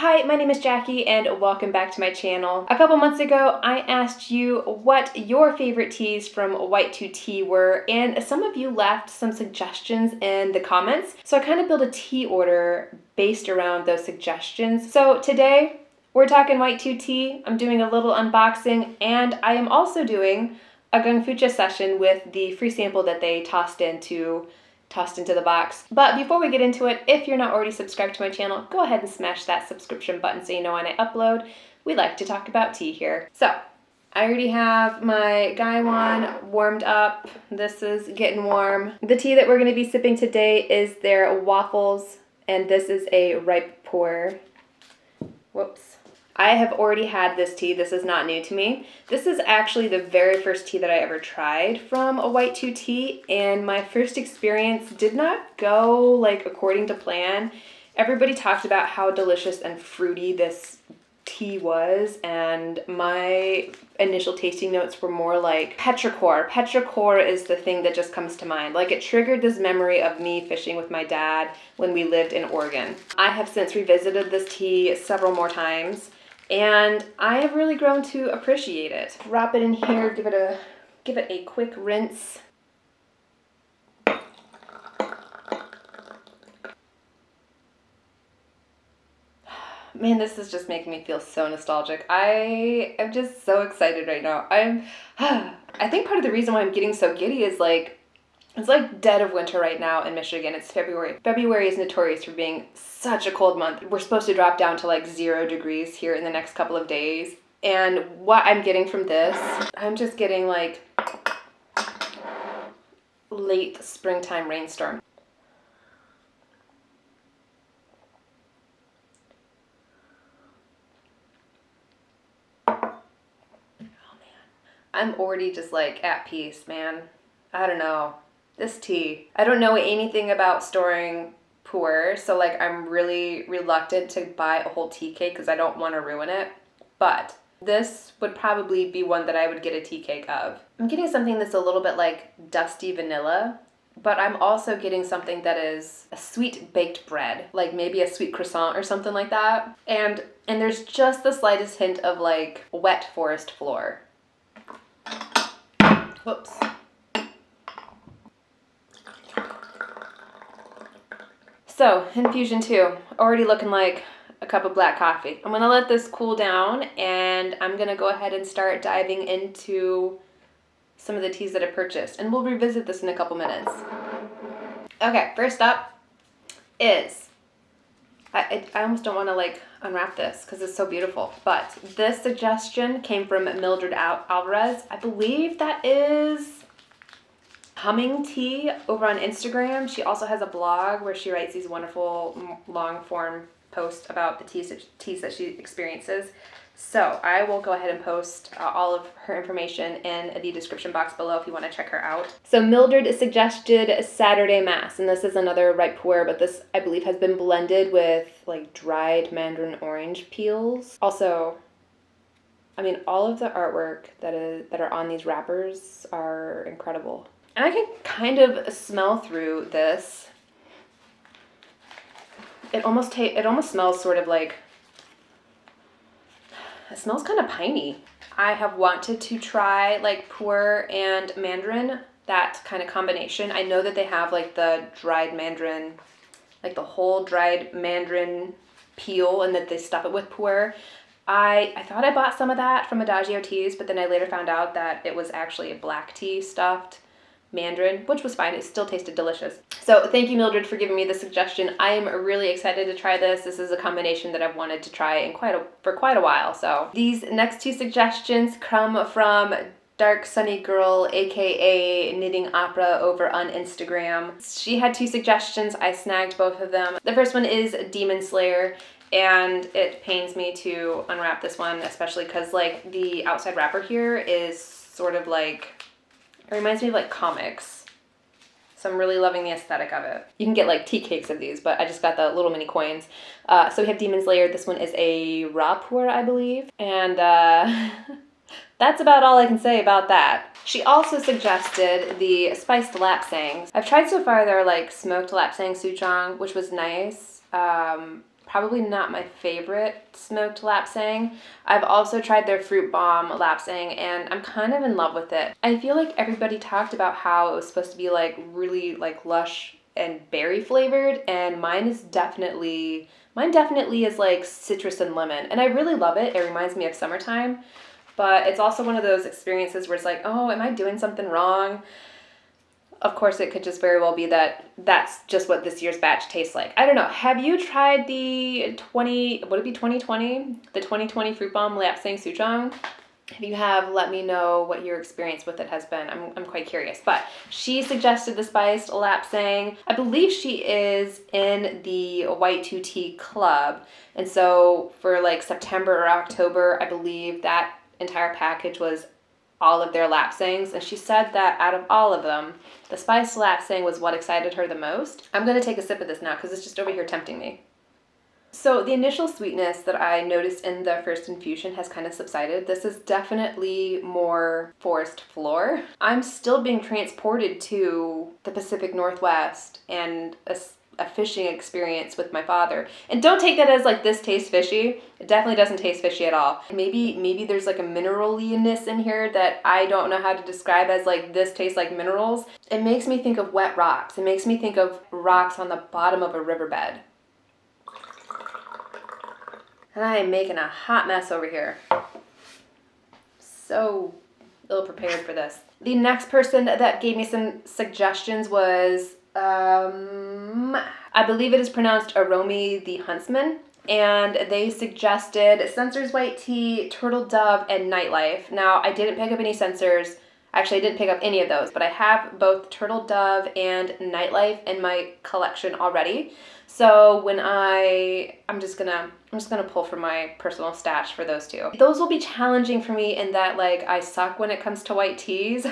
Hi, my name is Jackie and welcome back to my channel. A couple months ago, I asked you what your favorite teas from White2tea were, and some of you left some suggestions in the comments. So I kind of built a tea order based around those suggestions. So today, we're talking White2tea. I'm doing a little unboxing, and I am also doing a gongfucha session with the free sample that they tossed into the box. But before we get into it, if you're not already subscribed to my channel, go ahead and smash that subscription button so you know when I upload. We like to talk about tea here. So, I already have my Gaiwan warmed up. This is getting warm. The tea that we're going to be sipping today is their Waffles, and this is a ripe pu'er. Whoops. I have already had this tea. This is not new to me. This is actually the very first tea that I ever tried from a White2tea, and my first experience did not go like according to plan. Everybody talked about how delicious and fruity this tea was, and my initial tasting notes were more like petrichor. Petrichor is the thing that just comes to mind. Like, it triggered this memory of me fishing with my dad when we lived in Oregon. I have since revisited this tea several more times, and I have really grown to appreciate it. Drop it in here, give it a quick rinse. Man, this is just making me feel so nostalgic. I am just so excited right now. I think part of the reason why I'm getting so giddy is it's like dead of winter right now in Michigan. It's February. February is notorious for being such a cold month. We're supposed to drop down to like 0 degrees here in the next couple of days. And what I'm getting from this, I'm just getting like late springtime rainstorm. I'm already just like at peace, man. I don't know. This tea. I don't know anything about storing pu'er, so like I'm really reluctant to buy a whole tea cake because I don't want to ruin it. But this would probably be one that I would get a tea cake of. I'm getting something that's a little bit like dusty vanilla, but I'm also getting something that is a sweet baked bread, like maybe a sweet croissant or something like that. And there's just the slightest hint of like wet forest floor. Whoops. So, infusion 2, already looking like a cup of black coffee. I'm gonna let this cool down, and I'm gonna go ahead and start diving into some of the teas that I purchased, and we'll revisit this in a couple minutes. Okay, first up is, I almost don't want to like unwrap this because it's so beautiful, but this suggestion came from Mildred Alvarez. I believe that is Humming Tea over on Instagram. She also has a blog where she writes these wonderful long form posts about the teas that she experiences. So I will go ahead and post all of her information in the description box below if you want to check her out. So Mildred suggested Saturday Mass, and this is another ripe pu'er, but this I believe has been blended with like dried mandarin orange peels. Also, I mean, all of the artwork that are on these wrappers are incredible. And I can kind of smell through this. It almost smells sort of like, it smells kind of piney. I have wanted to try like pu'er and mandarin, that kind of combination. I know that they have like the dried mandarin, like the whole dried mandarin peel, and that they stuff it with pu'er. I thought I bought some of that from Adagio Teas, but then I later found out that it was actually a black tea stuffed mandarin, which was fine. It still tasted delicious. So thank you, Mildred, for giving me the suggestion. I am really excited to try this. This is a combination that I've wanted to try for quite a while. So these next two suggestions come from Dark Sunny Girl, aka Knitting Opera, over on Instagram. She had 2 suggestions. I snagged both of them. The first one is Demon Slayer, and it pains me to unwrap this one, especially because like the outside wrapper here is sort of like, it reminds me of like comics. So I'm really loving the aesthetic of it. You can get like tea cakes of these, but I just got the little mini coins. So we have Demon Slayer. This one is a raw pu'er, I believe. And that's about all I can say about that. She also suggested the spiced lapsangs. I've tried so far their like smoked lapsang souchong, which was nice. probably not my favorite smoked Lapsang. I've also tried their fruit bomb Lapsang, and I'm kind of in love with it. I feel like everybody talked about how it was supposed to be like really like lush and berry flavored, and mine definitely is like citrus and lemon, and I really love it. It reminds me of summertime, but it's also one of those experiences where it's like, oh, am I doing something wrong? Of course, it could just very well be that that's just what this year's batch tastes like. I don't know. Have you tried the 2020? The 2020 Fruit Bomb Lapsang Souchong? If you have, let me know what your experience with it has been. I'm quite curious. But she suggested the spiced Lapsang. I believe she is in the White2tea club. And so for like September or October, I believe that entire package was all of their Lapsangs, and she said that out of all of them, the spiced Lapsang was what excited her the most. I'm going to take a sip of this now because it's just over here tempting me. So the initial sweetness that I noticed in the first infusion has kind of subsided. This is definitely more forest floor. I'm still being transported to the Pacific Northwest and a fishing experience with my father. And don't take that as like this tastes fishy. It definitely doesn't taste fishy at all. Maybe there's like a mineral-ness in here that I don't know how to describe as like this tastes like minerals. It makes me think of wet rocks. It makes me think of rocks on the bottom of a riverbed. And I am making a hot mess over here. So ill prepared for this. The next person that gave me some suggestions was I believe it is pronounced Oromethehuntsman, and they suggested Sensors White Tea, Turtle Dove, and Nightlife. Now, I didn't pick up any Sensors. Actually, I didn't pick up any of those, but I have both Turtle Dove and Nightlife in my collection already. So when I'm just gonna pull from my personal stash for those two. Those will be challenging for me in that like I suck when it comes to white teas.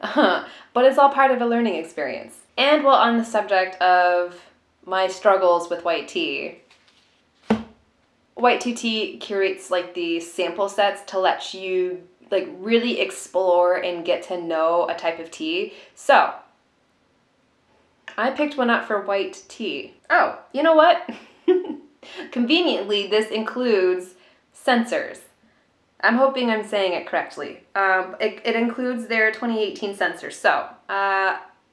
But it's all part of a learning experience. And while on the subject of my struggles with white tea, White2tea curates like the sample sets to let you like really explore and get to know a type of tea. So I picked one up for white tea. Oh, you know what? Conveniently, this includes Sensors. I'm hoping I'm saying it correctly. It includes their 2018 Sensors, so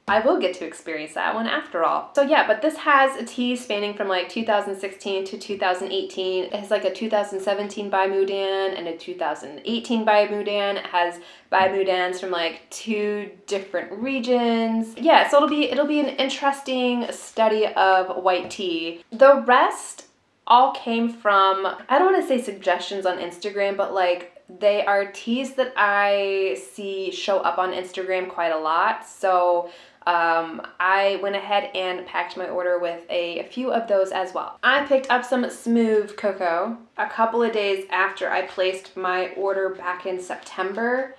I will get to experience that one after all. So yeah, but this has a tea spanning from like 2016 to 2018. It has like a 2017 Bai Mudan and a 2018 Bai Mudan. It has Bai Mudans from like 2 different regions. Yeah, so it'll be an interesting study of white tea. The rest all came from, I don't want to say suggestions on Instagram, but like they are teas that I see show up on Instagram quite a lot. So I went ahead and packed my order with a few of those as well. I picked up some smooth cocoa a couple of days after I placed my order back in September.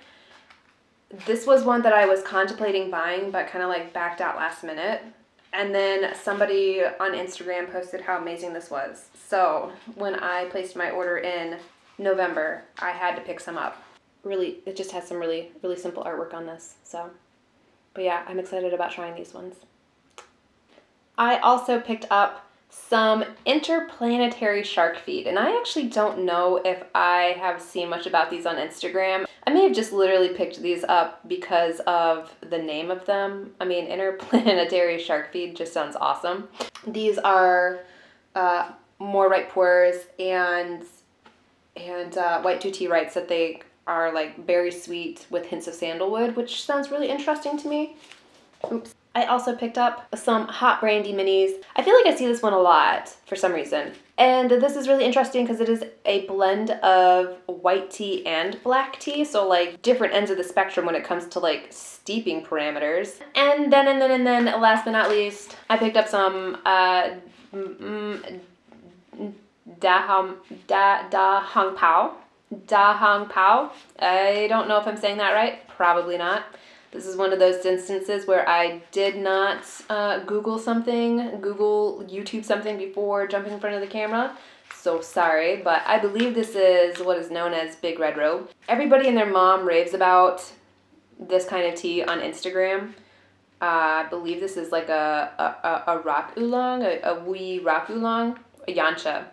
This was one that I was contemplating buying, but kind of like backed out last minute. And then somebody on Instagram posted how amazing this was. So when I placed my order in November, I had to pick some up. Really, it just has some really, really simple artwork on this. So, but yeah, I'm excited about trying these ones. I also picked up some Interplanetary Shark Feed, and I actually don't know if I have seen much about these on Instagram. I may have just literally picked these up because of the name of them. I mean, Interplanetary Shark Feed just sounds awesome. These are more ripe pu'ers, and White2tea writes that they are like berry sweet with hints of sandalwood, which sounds really interesting to me. Oops. I also picked up some hot brandy minis. I feel like I see this one a lot for some reason. And this is really interesting because it is a blend of white tea and black tea. So like different ends of the spectrum when it comes to like steeping parameters. And then last but not least, I picked up some Da Hong Pao. I don't know if I'm saying that right. Probably not. This is one of those instances where I did not Google YouTube something before jumping in front of the camera. So sorry, but I believe this is what is known as Big Red Robe. Everybody and their mom raves about this kind of tea on Instagram. I believe this is like a rock oolong, a wee rock oolong. yancha.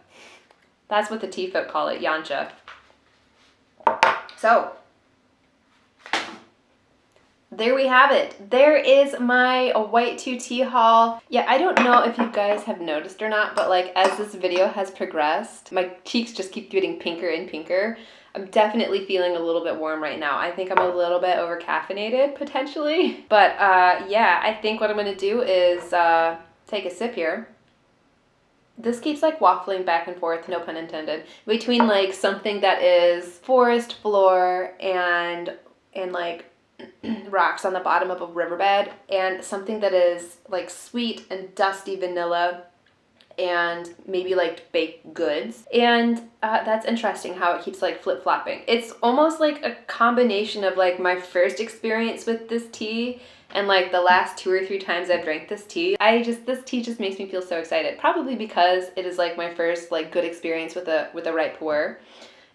That's what the tea folk call it, yancha. So, there we have it. There is my White2tea haul. Yeah, I don't know if you guys have noticed or not, but like as this video has progressed, my cheeks just keep getting pinker and pinker. I'm definitely feeling a little bit warm right now. I think I'm a little bit over caffeinated potentially. But yeah, I think what I'm gonna do is take a sip here. This keeps like waffling back and forth, no pun intended, between like something that is forest floor and like rocks on the bottom of a riverbed, and something that is like sweet and dusty vanilla and maybe like baked goods. And that's interesting how it keeps like flip-flopping. It's almost like a combination of like my first experience with this tea and like the last 2 or 3 times I've drank this tea. This tea just makes me feel so excited. Probably because it is like my first like good experience with a right pu'er.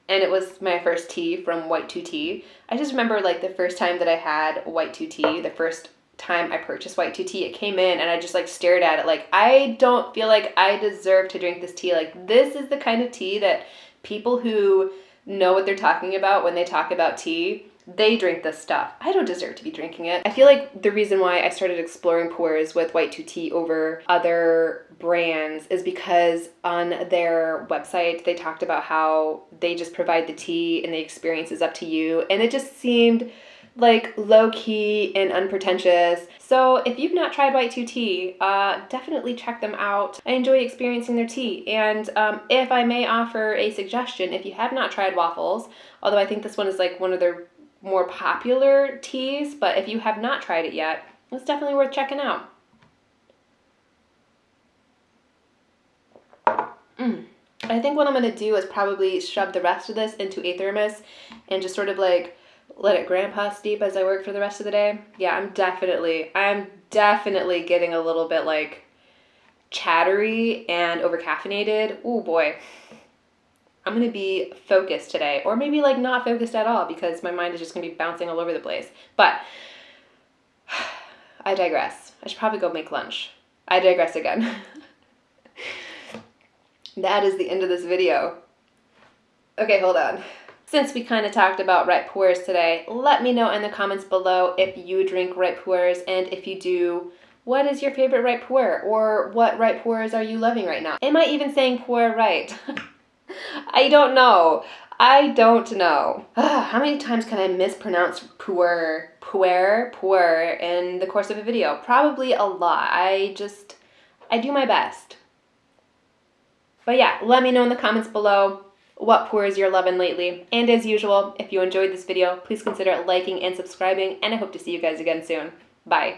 And it was my first tea from White2tea. I just remember like the first time that I had White2tea, the first time I purchased White2tea, it came in and I just like stared at it like, I don't feel like I deserve to drink this tea. Like, this is the kind of tea that people who know what they're talking about when they talk about tea, they drink this stuff. I don't deserve to be drinking it. I feel like the reason why I started exploring pu'ers with White2tea over other brands is because on their website they talked about how they just provide the tea and the experience is up to you, and it just seemed like low-key and unpretentious. So if you've not tried White2tea, definitely check them out. I enjoy experiencing their tea. And if I may offer a suggestion, if you have not tried Waffles, although I think this one is like one of their more popular teas, but if you have not tried it yet, it's definitely worth checking out. I think what I'm going to do is probably shove the rest of this into a thermos and just sort of like let it grandpa steep as I work for the rest of the day. Yeah, I'm definitely getting a little bit like chattery and over caffeinated. Oh boy. I'm going to be focused today, or maybe like not focused at all because my mind is just going to be bouncing all over the place. But I digress. I should probably go make lunch. I digress again. That is the end of this video. Okay, hold on. Since we kind of talked about right pu'ers today, let me know in the comments below if you drink right pu'ers, and if you do, what is your favorite right pu'er, or what right pu'ers are you loving right now? Am I even saying pu'er right? I don't know. How many times can I mispronounce pu'er in the course of a video? Probably a lot. I do my best. But yeah, let me know in the comments below what pu'ers you're loving lately. And as usual, if you enjoyed this video, please consider liking and subscribing, and I hope to see you guys again soon. Bye.